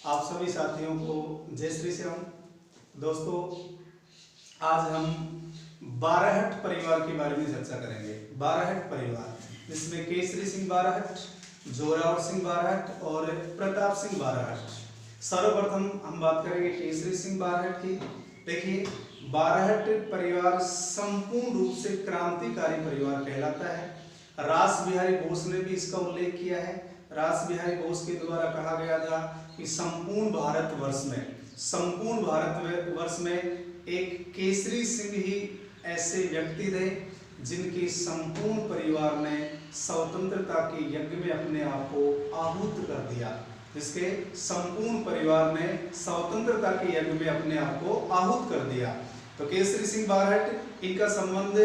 आप सभी साथियों को जय श्री श्याम। दोस्तों, आज हम बाराहट परिवार के बारे में चर्चा करेंगे। बाराहट परिवार जिसमें केसरी सिंह बाराहट, जोरावर सिंह बाराहट और प्रताप सिंह बाराहट। सर्वप्रथम हम बात करेंगे केसरी सिंह बाराहट की। देखिए, बाराहट परिवार संपूर्ण रूप से क्रांतिकारी परिवार कहलाता है। रास बिहारी बोस ने भी इसका उल्लेख किया है। रास बिहारी बोस के द्वारा कहा गया था कि संपूर्ण भारतवर्ष में एक केसरी सिंह ही ऐसे व्यक्ति थे जिनके संपूर्ण परिवार ने स्वतंत्रता के यज्ञ में अपने आप को आहूत कर दिया। जिसके संपूर्ण परिवार ने स्वतंत्रता के यज्ञ में अपने आप को आहूत कर दिया। तो केसरी सिंह बाराहट, इनका संबंध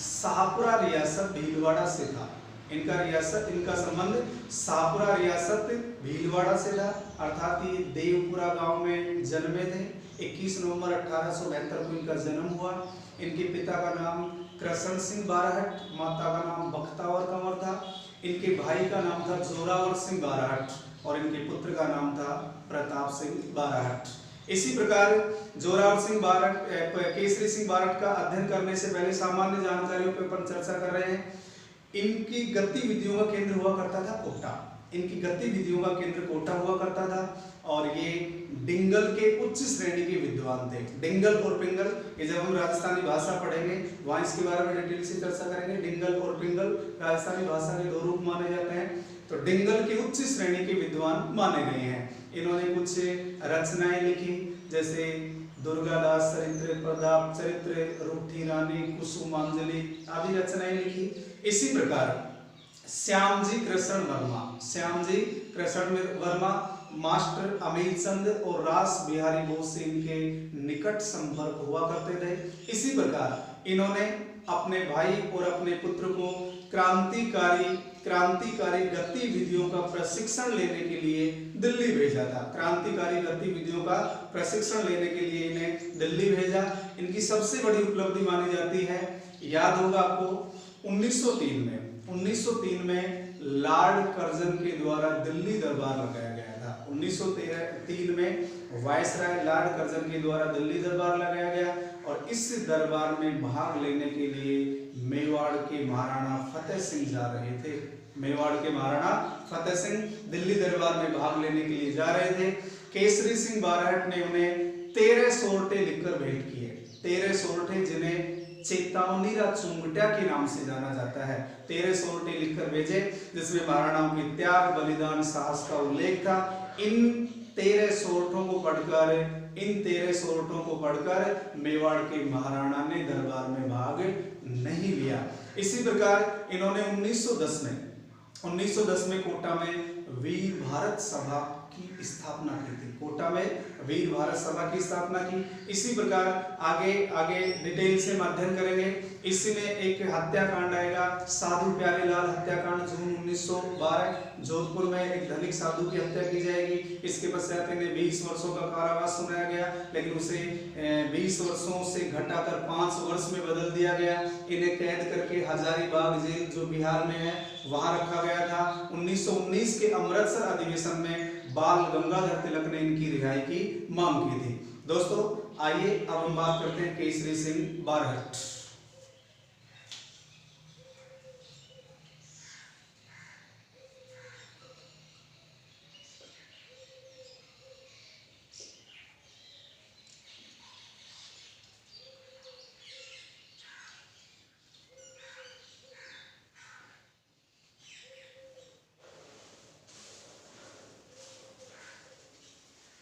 शाहपुरा रियासत भीलवाड़ा से था। इनका संबंध शाहपुरा रियासत भीलवाड़ा से था, अर्थात ये देवपुरा गांव में जन्मे थे। 21 नवंबर 1872 को इनका जन्म हुआ। इनके पिता का नाम कृष्ण सिंह बाराहट, माता का नाम बख्तावर कंवर था। इनके भाई का नाम था जोरावर सिंह बाराहट और इनके पुत्र का नाम था प्रताप सिंह बाराहट। इसी प्रकार जोरावर सिंह बाराहट, केसरी सिंह बाराहट का अध्ययन करने से पहले सामान्य जानकारियों पर अपन चर्चा कर रहे हैं। इनकी गतिविधियों का केंद्र हुआ करता था कोटा। इनकी गतिविधियों का केंद्र कोटा हुआ करता था और ये डिंगल के उच्च श्रेणी के विद्वान थे। डिंगल और पिंगल, ये जब हम राजस्थानी भाषा पढ़ेंगे वहां इसके बारे में डिटेल से चर्चा करेंगे। डिंगल और पिंगल राजस्थानी भाषा के दो रूप माने जाते हैं। तो डिंगल के उच्च श्रेणी के विद्वान माने गए हैं। इन्होंने कुछ रचनाएं लिखी, जैसे दुर्गादास चरित्र, प्रताप चरित्र, रूठी रानी, कुसुमांजलि आदि रचनाएं लिखी। इसी प्रकार श्यामजी कृष्ण वर्मा, मास्टर अमीरचंद और रास बिहारी बोस से इनके निकट संपर्क हुआ करते थे। इसी प्रकार इन्होंने अपने भाई और अपने पुत्र को क्रांतिकारी गतिविधियों का प्रशिक्षण लेने के लिए दिल्ली भेजा था। क्रांतिकारी गतिविधियों का प्रशिक्षण लेने के लिए इन्हें दिल्ली भेजा। इनकी सबसे बड़ी उपलब्धि मानी जाती है, याद होगा आपको, 1903 में लॉर्ड कर्जन के द्वारा दिल्ली दरबार लगाया गया था। 1903 में वायसराय लॉर्ड कर्जन के द्वारा दिल्ली दरबार लगाया गया और इस दरबार में भाग लेने के लिए मेवाड़ के महाराणा फतेह सिंह जा रहे थे। मेवाड़ के महाराणा फतेह सिंह दिल्ली दरबार में भाग लेने के लिए जा रहे थे। केसरी सिंह बाराहट ने उन्हें 13 सोरठे लिखकर भेंट किए। 13 सोरठे जिन्हें चेतावनीरा चुंगटा के नाम से जाना जाता है। 13 सोरठे लिखकर भेजे जिसमें महाराणाओं के त्याग, बलिदान, साहस का उल्लेख था। इन 13 सोरठों को पढ़कर मेवाड़ के महाराणा ने दरबार में भाग नहीं लिया। इसी प्रकार इन्होंने 1910 में कोटा में वीर भारत सभा की स्थापना की थी। कोटा में वीर भारत सभा की स्थापना की। इसी प्रकार आगे डिटेल से अध्ययन करेंगे। इसमें एक हत्याकांड आएगा, साधु प्यारेलाल हत्याकांड, जून 1912 जोधपुर में एक धनिक साधु की हत्या की जाएगी। इसके पश्चात इन्हें 20 वर्षों का कारावास सुनाया गया, लेकिन उसे 20 वर्षों से घटाकर 5 वर्ष में बदल दिया गया। इन्हें कैद करके हजारीबाग जेल जो बिहार में है वहां रखा गया था। 1919 के अमृतसर अधिवेशन में बाल गंगाधर तिलक ने इनकी रिहाई की मांग की थी। दोस्तों, आइए अब हम बात करते हैं केसरी सिंह बाराहट।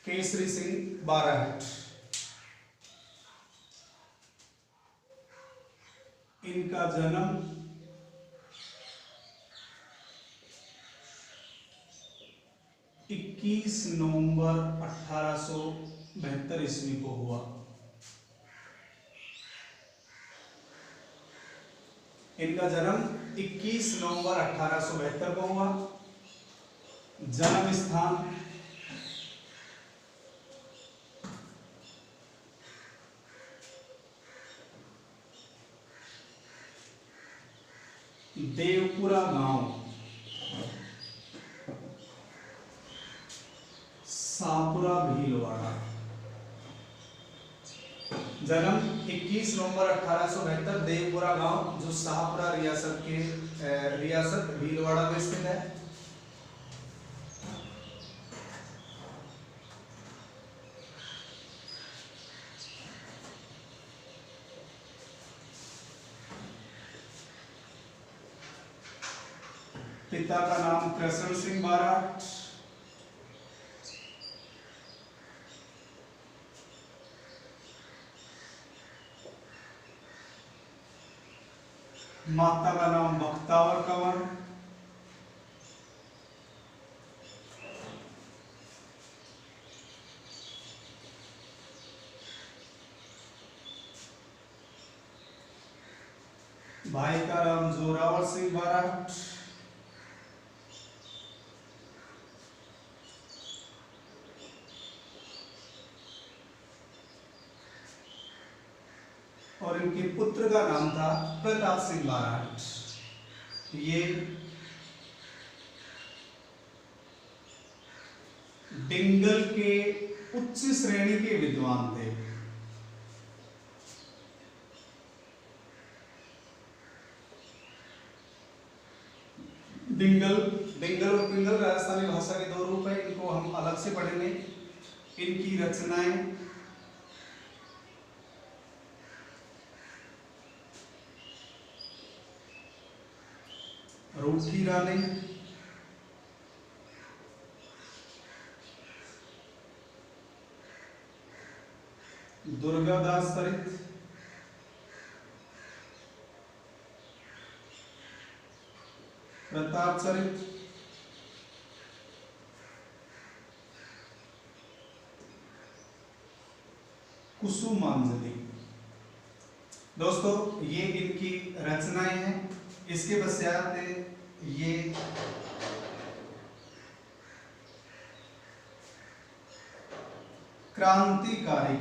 केसरी सिंह बाराहट, इनका जन्म 21 नवंबर 1872 ईस्वी को हुआ। इनका जन्म 21 नवंबर 1872 को हुआ। जन्म स्थान देवपुरा गांव, शाहपुरा भीलवाड़ा। जन्म 21 नवंबर 1872, देवपुरा गांव जो शाहपुरा रियासत भीलवाड़ा में स्थित है। पिता का नाम कृष्ण सिंह बाराट, माता का नाम बख्तावर कंवर, भाई का नाम जोरावर सिंह बाराट, और इनके पुत्र का नाम था प्रताप सिंह बाराट। ये डिंगल के उच्च श्रेणी के विद्वान थे। डिंगल और पिंगल राजस्थानी भाषा के दो रूप है, इनको हम अलग से पढ़ेंगे। इनकी रचनाएं रूठी रानी, दुर्गादास सरित, प्रताप चरित, कुसुमांजलि। दोस्तों ये इनकी रचनाएं हैं। इसके पश्चात ये क्रांतिकारी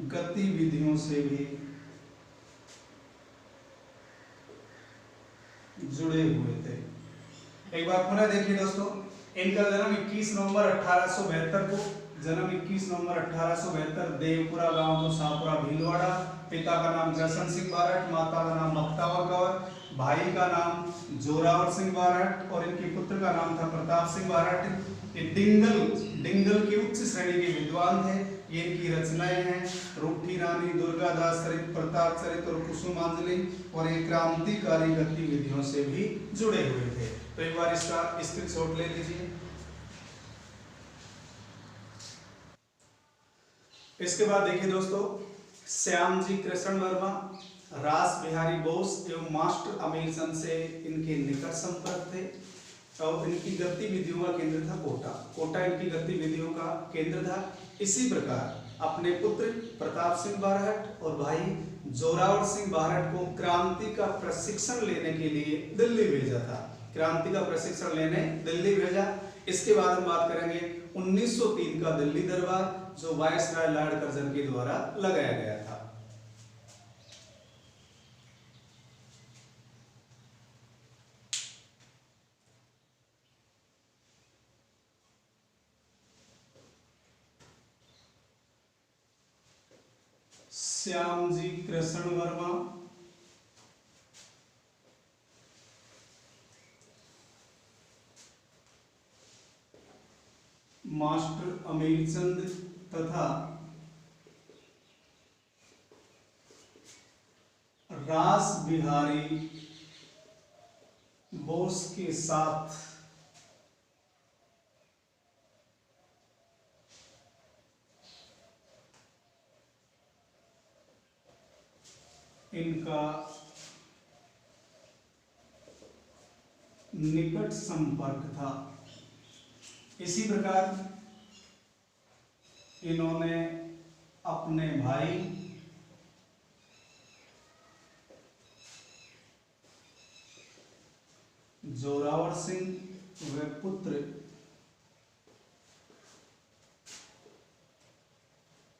गतिविधियों से भी जुड़े हुए थे। एक बार पुनः देखिए दोस्तों, इनका जन्म 21 नवंबर 1872 को, जन्म 21 नवंबर 1872, देवपुरा गांव जो शाहपुरा भीलवाड़ा। पिता का नाम कृष्ण सिंह बाराट, माता का नाम बख्तावर कंवर, भाई का नाम जोरावर सिंह बाराट और इनके पुत्र का नाम था प्रताप सिंह बाराट। ये डिंगल के उच्च श्रेणी के विद्वान थे। ये इनकी रचनाएं हैं रूठी रानी, दुर्गादास सरित, प्रताप चरित और कुसुमांजलि, और ये क्रांतिकारी गतिविधियों से भी जुड़े हुए थे। तो एक बार इसका स्क्रीनशॉट ले लीजिए। इसके बाद देखिए दोस्तों, श्यामजी कृष्ण वर्मा रास बिहारी बोस एवं मास्टर अमीरचंद से इनके निकट संपर्क थे और इनकी गतिविधियों का केंद्र था कोटा इनकी गतिविधियों का केंद्र था। इसी प्रकार अपने पुत्र प्रताप सिंह बाराट और भाई जोरावर सिंह बाराट को क्रांति का प्रशिक्षण लेने के लिए दिल्ली भेजा था। क्रांति का प्रशिक्षण लेने दिल्ली भेजा। इसके बाद हम बात करेंगे 1903 का दिल्ली दरबार जो वायसराय लॉर्ड कर्जन के द्वारा लगाया गया था। श्यामजी कृष्ण वर्मा मास्टर अमीरचंद तथा रास बिहारी बोस के साथ इनका निकट संपर्क था। इसी प्रकार इन्होंने अपने भाई जोरावर सिंह व पुत्र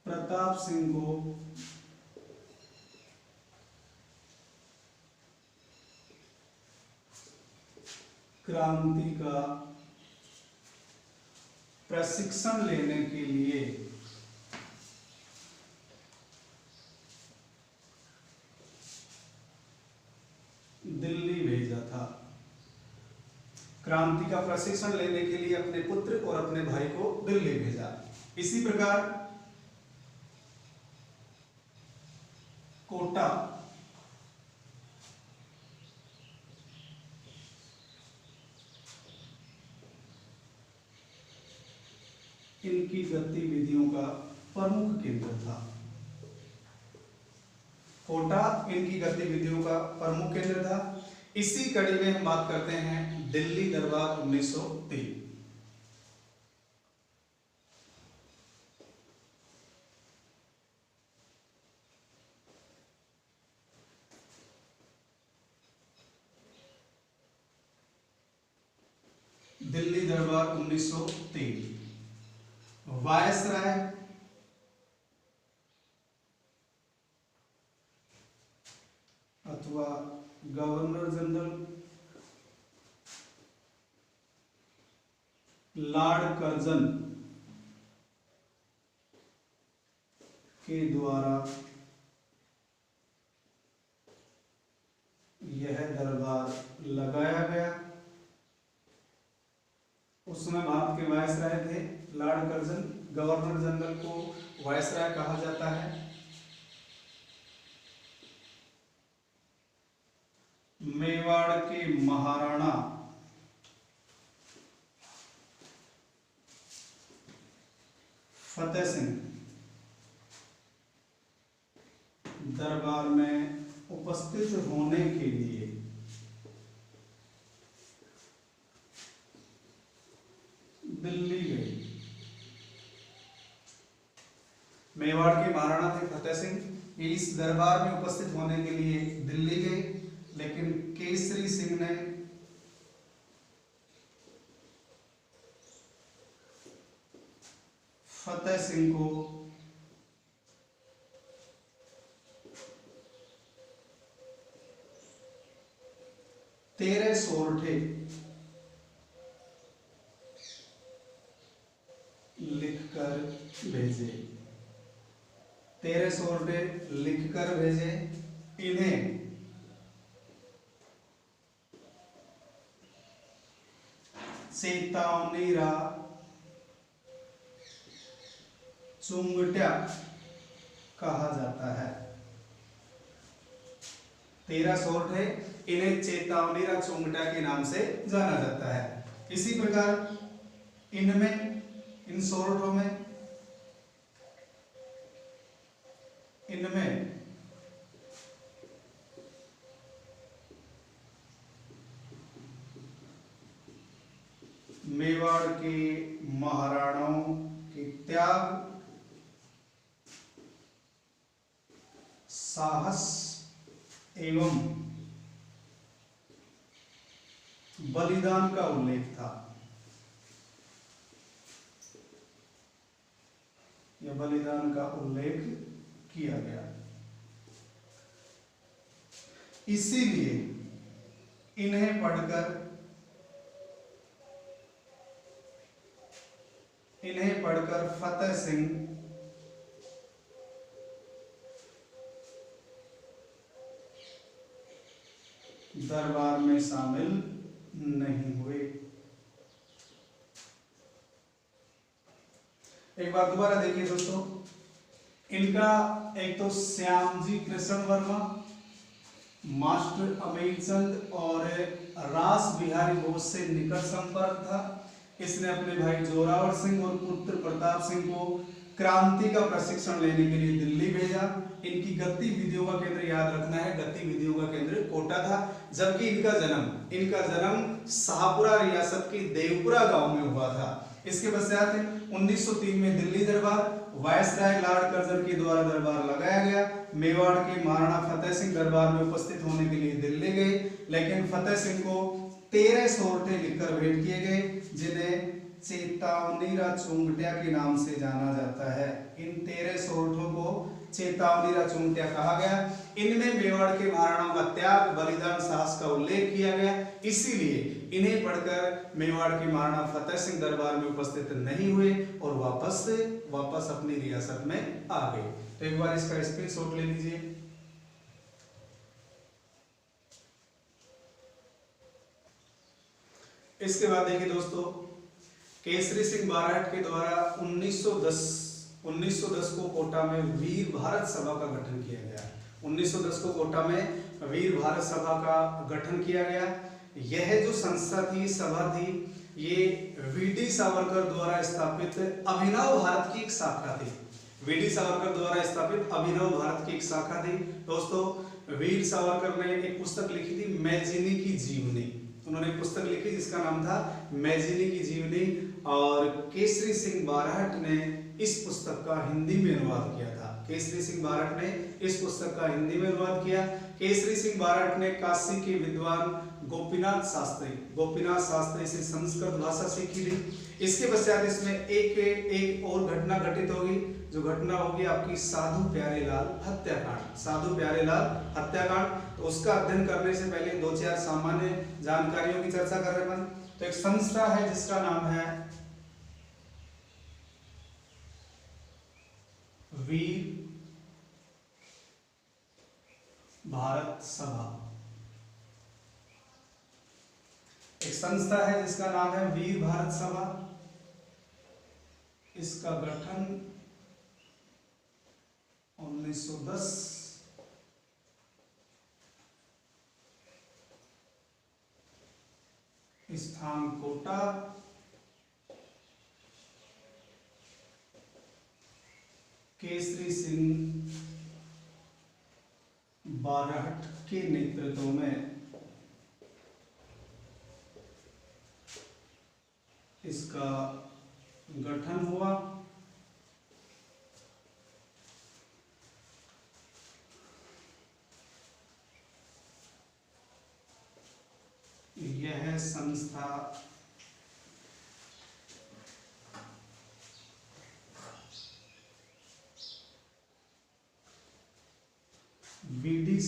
प्रताप सिंह को क्रांति का प्रशिक्षण लेने के लिए दिल्ली भेजा था। क्रांति का प्रशिक्षण लेने के लिए अपने पुत्र और अपने भाई को दिल्ली भेजा। इसी प्रकार कोटा इनकी गतिविधियों का प्रमुख केंद्र था। कोटा इनकी गतिविधियों का प्रमुख केंद्र था। इसी कड़ी में हम बात करते हैं दिल्ली दरबार 1903। दिल्ली दरबार 1903 वायसराय अथवा गवर्नर जनरल लॉर्ड कर्जन के द्वारा यह दरबार लगाया गया। उसमें भारत के वायसराय थे लॉर्ड कर्जन। गवर्नर जनरल को वायसराय कहा जाता है। मेवाड़ के महाराणा फतेह सिंह दरबार में उपस्थित होने के लिए दिल्ली गए। मेवाड़ के महाराणा थे फतेह सिंह, इस दरबार में उपस्थित होने के लिए दिल्ली गए, लेकिन केसरी सिंह ने फतेह सिंह को तेरह सोरठे लिखकर भेजे। 13 सोरठे लिखकर भेजे। इन्हें चेतावनीरा चुंगट्या कहा जाता है। 13 सोरठे इन्हें चेतावनीरा चुंगट्या के नाम से जाना जाता है। इसी प्रकार इन सोरठों में मेवाड़ के महाराणाओं के त्याग, साहस एवं बलिदान का उल्लेख था। यह बलिदान का उल्लेख किया गया। इसीलिए इन्हें पढ़कर फतेह सिंह दरबार में शामिल नहीं हुए। एक बार दोबारा देखिए दोस्तों, इनका एक तो श्यामजी कृष्ण वर्मा, मास्टर अमीरचंद और रास बिहारी घोष से निकट संपर्क था। इसने अपने भाई जोरावर सिंह और पुत्र प्रताप सिंह को क्रांति का प्रशिक्षण लेने के लिए दिल्ली भेजा। इनकी गतिविधियों का केंद्र याद रखना है, गतिविधियों का केंद्र कोटा था। जबकि इनका जन्म शाहपुरा रियासत के देवपुरा गांव में हुआ था। इसके पश्चात 1903 में दिल्ली दरबार वायसराय लॉर्ड कर्जन के द्वारा दरबार लगाया गया। मेवाड़ के महाराणा फतेह सिंह दरबार में उपस्थित होने के लिए दिल्ली गए, लेकिन फतेह सिंह को 13 सोरठे लिखकर भेंट किए गए, जिन्हें चेतावनीरा चुंगट्या के नाम से जाना जाता है। इन 13 सोरठों को चेतावनी चुनौतियां कहा गया। इनमें मेवाड़ के महाराणाओं का त्याग, बलिदान, साहस का उल्लेख किया गया। इसीलिए इन्हें पढ़कर मेवाड़ के महाराणा फतेह सिंह दरबार में उपस्थित नहीं हुए और वापस अपनी रियासत में आ गए। तो एक बार इसका स्क्रीनशॉट ले लीजिए। इसके बाद देखिए दोस्तों, केसरी सिंह बारहट के द्वारा 1910 को कोटा में वीर भारत सभा का गठन किया गया। 1910 को कोटा में वीर भारत सभा का गठन किया गया। यह जो संस्था थी, सभा थी, ये वीडी सावरकर द्वारा स्थापित अभिनव भारत की एक शाखा थी। वीडी सावरकर द्वारा स्थापित अभिनव भारत की एक शाखा थी। दोस्तों, वीर सावरकर ने एक पुस्तक लिखी थी, मैजिनी की जीवनी। उन्होंने एक पुस्तक लिखी जिसका नाम था मैजिनी की जीवनी, और केसरी सिंह बारहट ने इस पुस्तक का हिंदी में अनुवाद किया था। केसरी सिंह बारहट ने इस पुस्तक का हिंदी में अनुवाद किया। केसरी सिंह बारहट ने काशी के विद्वान गोपीनाथ शास्त्री से संस्कृत भाषा सीखी थी। इसके पश्चात इसमें एक और घटना घटित होगी, जो घटना होगी आपकी साधु प्यारेलाल हत्याकांड। तो उसका अध्ययन करने से पहले दो चार सामान्य जानकारियों की चर्चा कर रहे हैं। तो एक संस्था है जिसका नाम है वीर भारत सभा। एक संस्था है जिसका नाम है वीर भारत सभा। इसका गठन 1910 स्थान कोटा, केसरी सिंह बारहट के नेतृत्व में इसका गठन हुआ। यह संस्था वीडी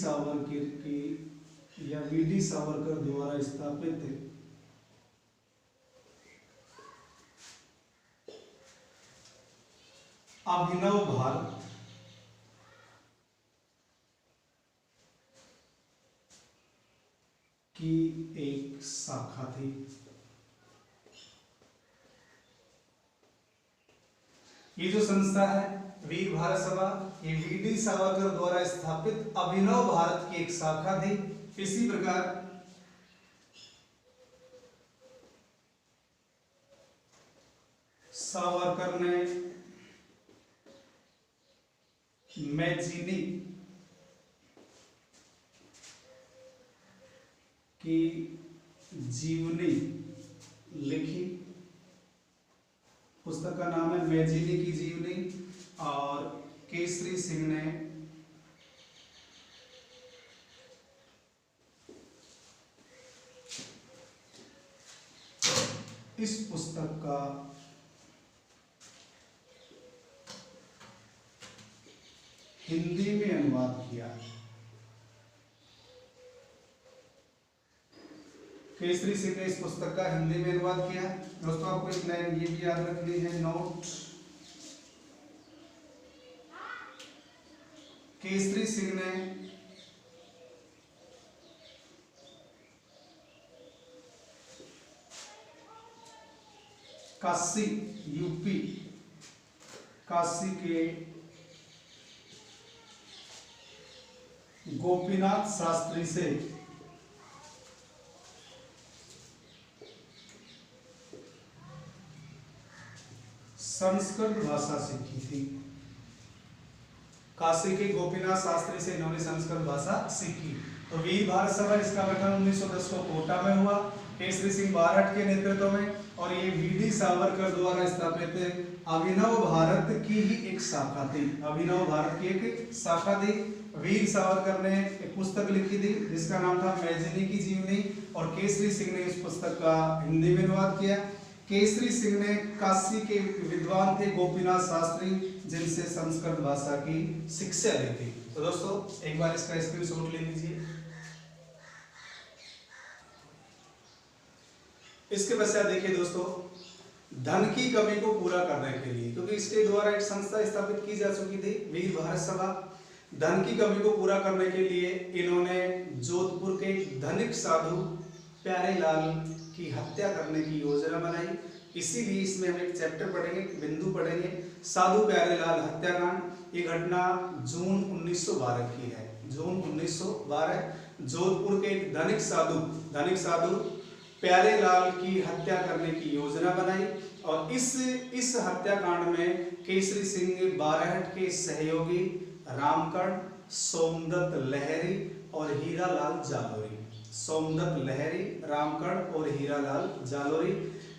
सावरकर द्वारा स्थापित अभिनव भारत की एक शाखा थी। ये जो संस्था है वीर भारत सभा, ये वीडी सावरकर द्वारा स्थापित अभिनव भारत की एक शाखा थी। इसी प्रकार सावरकर ने मैजिनी की जीवनी लिखी। पुस्तक का नाम है मैजिनी की जीवनी। और केसरी सिंह ने इस पुस्तक का हिंदी में अनुवाद किया। केसरी सिंह ने इस पुस्तक का हिंदी में अनुवाद किया। दोस्तों, आपको एक लाइन ये भी याद रखनी है, नोट। केसरी सिंह ने काशी यूपी, काशी के गोपीनाथ शास्त्री से संस्कृत भाषा सीखी थी। काशी के गोपीनाथ शास्त्री से इन्होंने संस्कृत भाषा सीखी। तो वीर भारत सभा, इसका गठन 1910 को कोटा में हुआ केसरी सिंह बारहट के नेतृत्व में, और ये वीडी सावरकर द्वारा स्थापित अभिनव भारत की ही एक शाखा थी। अभिनव भारत की एक शाखा थी। वीर सावरकर ने एक पुस्तक लिखी थी जिसका नाम था मैजिनी की जीवनी, और केसरी सिंह ने इस पुस्तक का हिंदी में अनुवाद किया। केसरी सिंह ने काशी के विद्वान थे गोपीनाथ शास्त्री, जिनसे संस्कृत भाषा की शिक्षा ली थी। तो दोस्तों एक बार इसका स्क्रीनशॉट ले लीजिए। इसके पश्चात देखिए दोस्तों, धन की कमी को पूरा करने के लिए, क्योंकि इसके द्वारा एक संस्था स्थापित की जा चुकी थी, वीर भारत सभा। धन की कमी को पूरा करने के लिए इन्होंने जोधपुर के धनिक साधु प्यारेलाल की हत्या करने की योजना बनाई। इसीलिए इसमें हम एक चैप्टर पढ़ेंगे, बिंदु पढ़ेंगे, साधु प्यारेलाल हत्याकांड। ये घटना जून 1912 की है। जून 1912 जोधपुर के एक धनिक साधु प्यारेलाल की हत्या करने की योजना बनाई। और इस हत्याकांड में केसरी सिंह बारहट के सहयोगी रामकर्ण, सोमदत्त लहरी और हीरालाल जालोरी। सोमदत्त लहरी, रामकर्ण और हीरालाल जालोरी।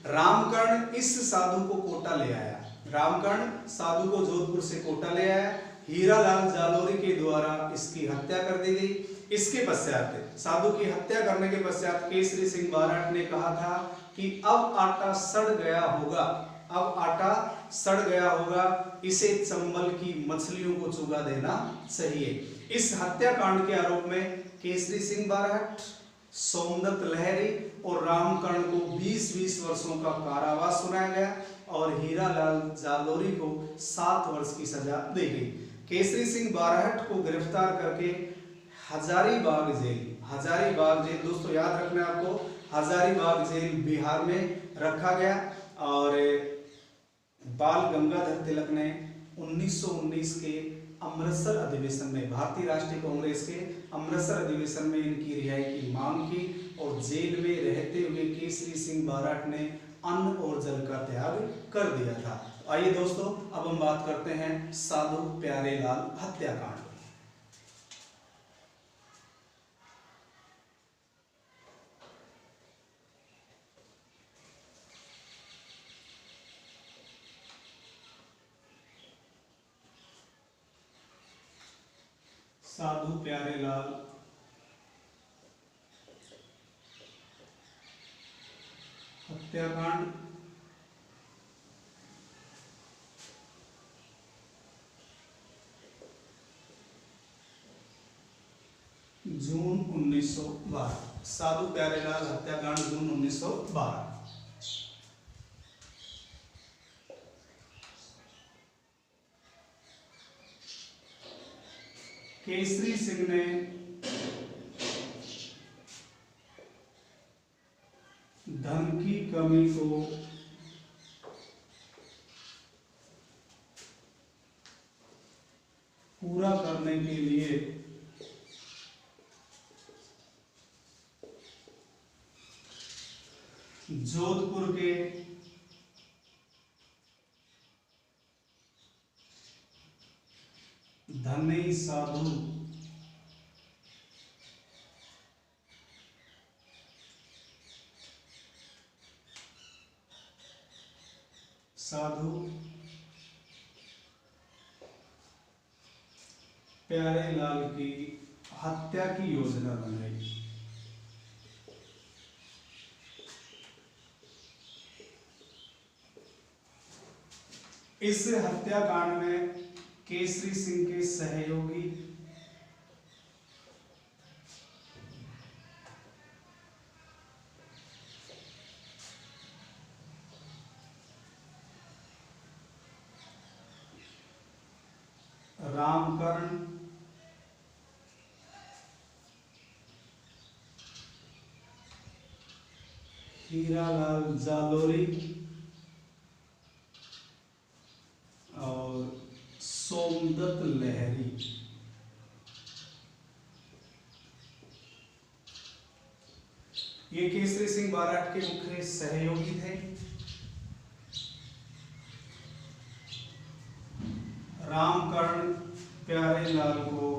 रामकर्ण इस साधु को कोटा ले आया। रामकर्ण साधु को जोधपुर से कोटा ले आया। हीरालाल जालोरी के द्वारा इसकी हत्या कर दी गई। इसके पश्चात साधु की हत्या करने के पश्चात केसरी सिंह बारहट ने कहा था कि अब आटा सड़ गया होगा, इसे चंबल की मछलियों को चुगा देना चाहिए। इस हत्याकांड के आरोप में केसरी सिंह बारहट, सोमदत्त लहरी और रामकर्ण को 20-20 वर्षों का कारावास सुनाया गया और हीरालाल जालोरी को 7 वर्ष की सजा दी गई। केसरी सिंह बारहट को गिरफ्तार करके हजारीबाग जेल दोस्तों याद रखना है आपको, हजारीबाग जेल बिहार में रखा गया। और बाल गंगाधर तिलक ने 1919 के अमृतसर अधिवेशन में, भारतीय राष्ट्रीय कांग्रेस के अमृतसर अधिवेशन में इनकी रिहाई की मांग की और जेल में रहते हुए केसरी सिंह बारहट ने अन्न और जल का त्याग कर दिया था। आइए दोस्तों अब हम बात करते हैं साधु प्यारेलाल हत्याकांड। साधु प्यारेलाल हत्याकांड जून 1912। साधु प्यारेलाल हत्याकांड जून 1912। केसरी सिंह ने धन की कमी को पूरा करने के लिए जोधपुर के धनी साधु प्यारेलाल की हत्या की योजना बनाई। इस हत्याकांड में केसरी सिंह के सहयोगी रामकर्ण, हीरालाल जालोरी और सोमदत्त लहरी ये केसरी सिंह बारहट के मुख्य सहयोगी थे। रामकर्ण प्यारेलाल को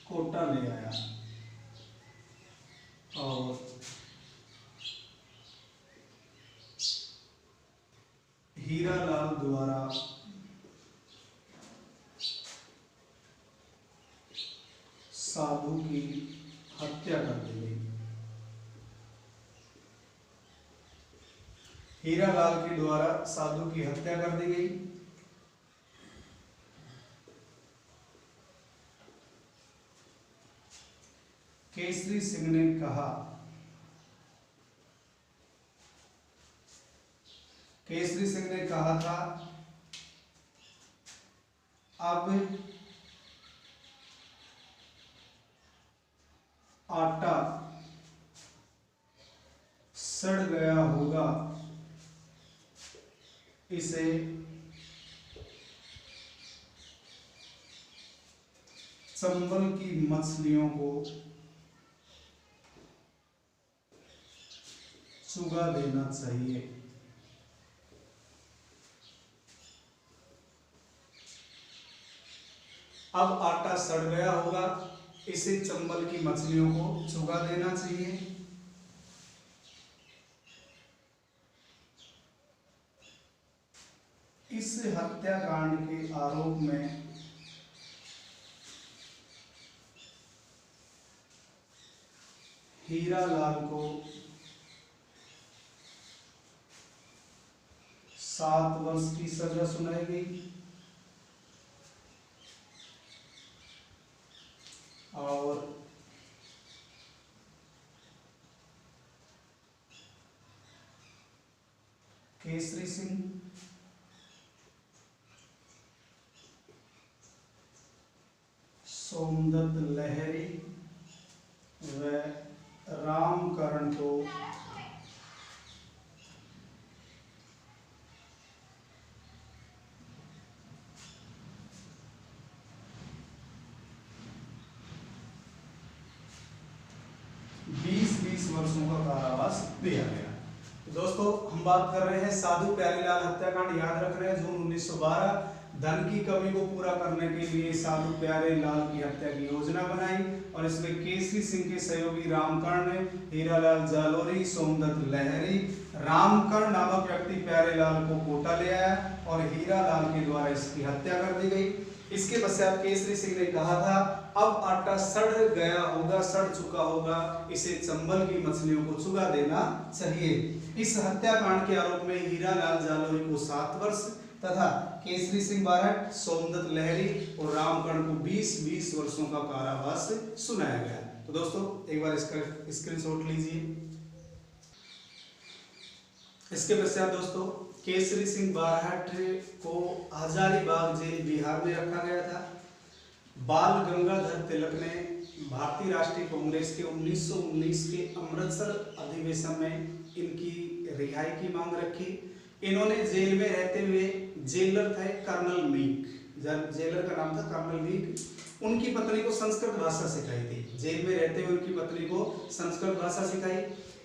कोटा ले आया और हीरालाल द्वारा हीरालाल के द्वारा साधु की हत्या कर दी गई। केसरी सिंह ने कहा, केसरी सिंह ने कहा था अब आटा सड़ गया होगा, इसे चंबल की मछलियों को चुगा देना चाहिए। अब आटा सड़ गया होगा, इसे चंबल की मछलियों को चुगा देना चाहिए। इस हत्याकांड के आरोप में हीरालाल को 7 वर्ष की सजा सुनाई गई और केसरी सिंह सोमदत्त लहरी व रामकरण को वर्षों का कारावास दिया गया। तो दोस्तों हम बात कर रहे हैं साधु प्यारेलाल हत्याकांड। याद रख रहे हैं जून 1912 धन की कमी को पूरा करने के लिए साधु प्यारेलाल की हत्या की योजना बनाई और इसमें केसरी सिंह के सहयोगी रामकर्ण, हीरालाल जालोरी, सोमदत्त लहरी, रामकर्ण नामक व्यक्ति प्यारेलाल को कोटा ले आया और हीरालाल के द्वारा इसकी हत्या कर दी गई। इसके पश्चात केसरी सिंह ने कहा था अब आटा सड़ गया होगा, सड़ चुका होगा, इसे चंबल की मछलियों को चुगा देना चाहिए। इस हत्याकांड के आरोप में हीरालाल जालोरी को 7 वर्ष तथा केसरी सिंह 12, सोमदत्त लहरी और रामकर्ण को 20-20 वर्षों का कारावास सुनाया गया। तो दोस्तों एक बार इसका स्क्रीनशॉट लीजिए। इसके पश्चात दोस्तों केसरी सिंह बारहट को हजारीबाग जेल बिहार में रखा गया था। बाल गंगाधर तिलक ने भारतीय राष्ट्रीय कांग्रेस के 1919 के अमृतसर अधिवेशन में इनकी रिहाई की मांग रखी। इन्होंने जेल में रहते हुए, जेलर थे कर्नल मीक, जेलर का नाम था कर्नल मीक, उनकी पत्नी को संस्कृत भाषा सिखाई थी। जेल में रहते हुए उनकी पत्नी को संस्कृत भाषा सिखाई।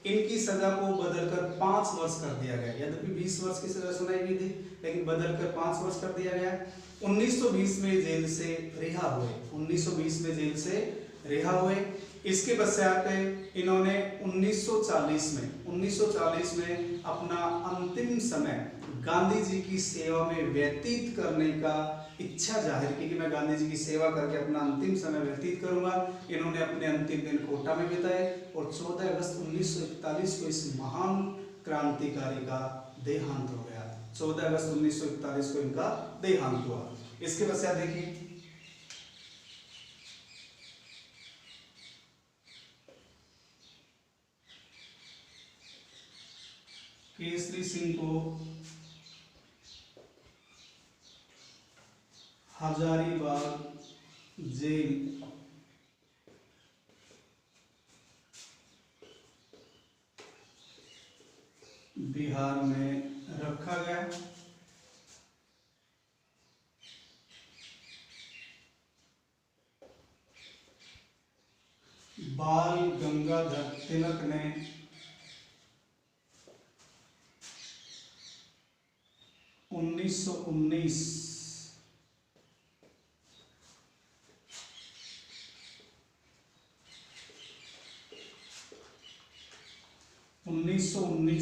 इनकी सजा को बदलकर 5 वर्ष कर दिया गया। यद्यपि 20 वर्ष की सजा सुनाई गई थी लेकिन बदलकर 5 वर्ष कर दिया गया। 1920 में जेल से रिहा हुए। 1920 में जेल से रिहा हुए। इसके पश्चात इन्होंने 1940 में अपना अंतिम समय गांधी जी की सेवा में व्यतीत करने का इच्छा जाहिर की कि मैं गांधी जी की सेवा करके अपना अंतिम समय व्यतीत करूंगा। इन्होंने अपने अंतिम दिन कोटा में बिताए और 14 अगस्त 1941 को इस महान क्रांतिकारी का देहांत हो गया। 14 अगस्त 1941 को इनका देहांत हुआ। इसके पश्चात देखिए केसरी सिंह को हजारीबाग जेल बिहार में रखा गया। बाल गंगाधर तिलक ने 1919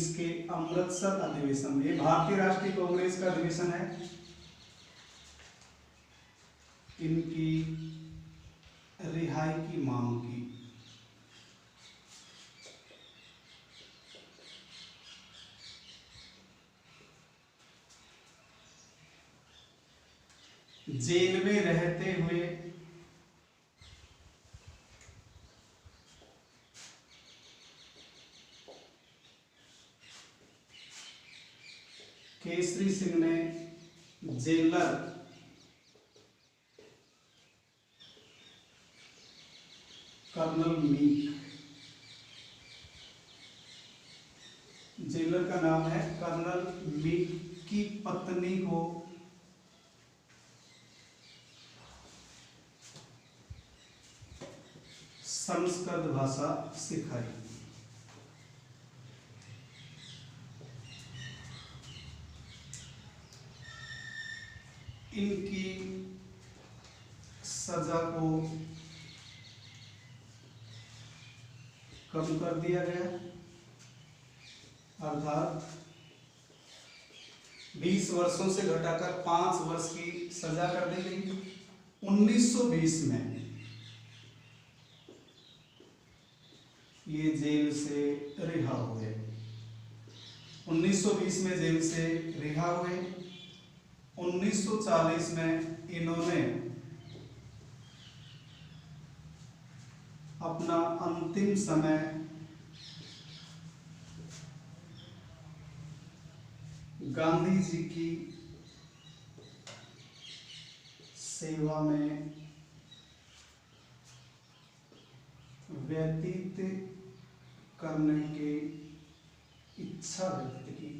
के अमृतसर अधिवेशन में, भारतीय राष्ट्रीय कांग्रेस का अधिवेशन है, इनकी रिहाई की मांग की। जेल में रहते हुए केसरी सिंह ने जेलर कर्नल मीक, जेलर का नाम है कर्नल मीक, की पत्नी को संस्कृत भाषा सिखाई। इनकी सजा को कम कर दिया गया, अर्थात 20 वर्षों से घटाकर 5 वर्ष की सजा कर दी गई। 1920 में ये जेल से रिहा हुए। 1920 में जेल से रिहा हुए। 1940 में इन्होंने अपना अंतिम समय गांधी जी की सेवा में व्यतीत करने की इच्छा व्यक्त की।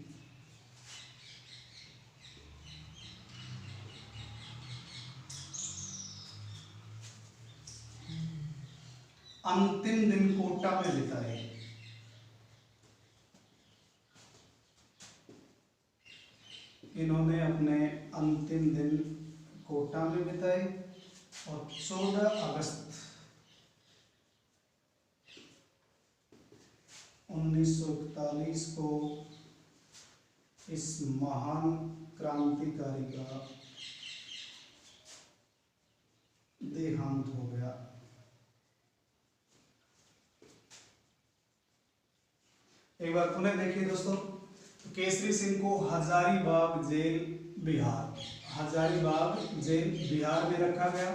अंतिम दिन कोटा में बिताए। इन्होंने अपने अंतिम दिन कोटा में बिताए और 14 अगस्त 1941 को इस महान क्रांतिकारी का देहांत हो गया। एक बार पुनः देखिए दोस्तों, तो केसरी सिंह को हजारीबाग जेल बिहार, हजारीबाग जेल बिहार में रखा गया।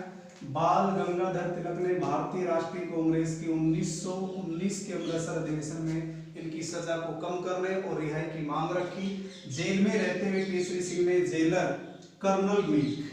बाल गंगाधर तिलक ने भारतीय राष्ट्रीय कांग्रेस की 1919 के अमृतसर अधिवेशन में इनकी सजा को कम करने और रिहाई की मांग रखी। जेल में रहते हुए केसरी सिंह ने जेलर कर्नल मीक,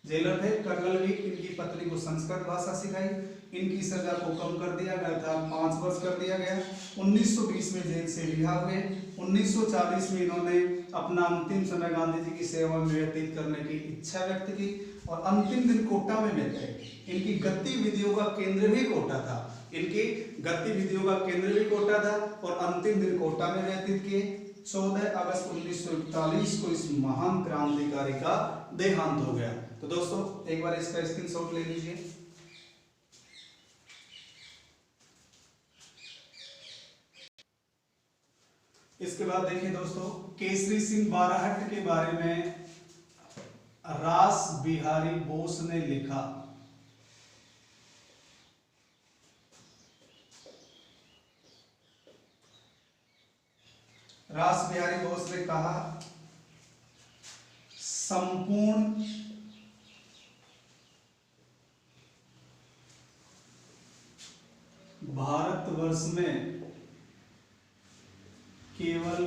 जेलर थे कर्नल मीक, इनकी पत्नी को संस्कृत भाषा सिखाई। इनकी सजा को कम कर दिया गया था, 5 वर्ष कर दिया गया। 1920 में जेल से रिहा हुए। 1940 में इन्होंने अपना अंतिम समय गांधी जी की सेवा में व्यतीत करने की इच्छा व्यक्त की और अंतिम दिन कोटा में बिताए। इनकी गतिविधियों का केंद्र भी कोटा था, इनकी गतिविधियों का केंद्र भी कोटा था और अंतिम दिन कोटा में व्यतीत किए। 14 अगस्त 1941 को इस महान क्रांतिकारी का देहांत हो गया। तो दोस्तों एक बार इसका स्क्रीनशॉट ले लीजिए। इसके बाद देखिए दोस्तों, केसरी सिंह बाराहट के बारे में रास बिहारी बोस ने लिखा। रास बिहारी बोस ने कहा, संपूर्ण भारतवर्ष में केवल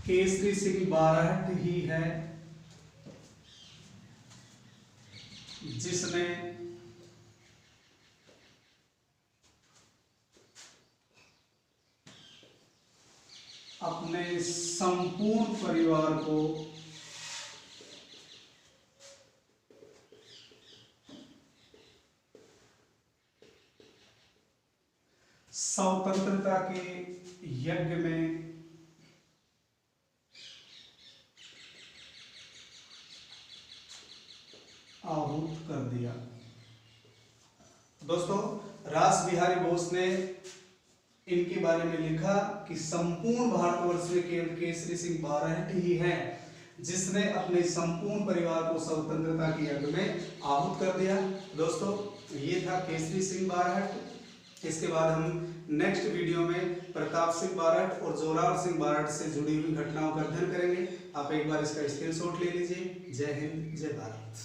केसरी सिंह बाराहट ही है जिसने अपने संपूर्ण परिवार को स्वतंत्रता के यज्ञ में आहूत कर दिया। दोस्तों रास बिहारी बोस ने इनके बारे में लिखा कि संपूर्ण भारतवर्ष में केवल केसरी सिंह बाराहट ही है जिसने अपने संपूर्ण परिवार को स्वतंत्रता के यज्ञ में आहूत कर दिया। दोस्तों ये था केसरी सिंह बाराहट। इसके बाद हम नेक्स्ट वीडियो में प्रताप सिंह बारठ और जोरावर सिंह बारठ से जुड़ी हुई घटनाओं का अध्ययन करेंगे। आप एक बार इसका स्क्रीनशॉट ले लीजिए। जय हिंद, जय भारत।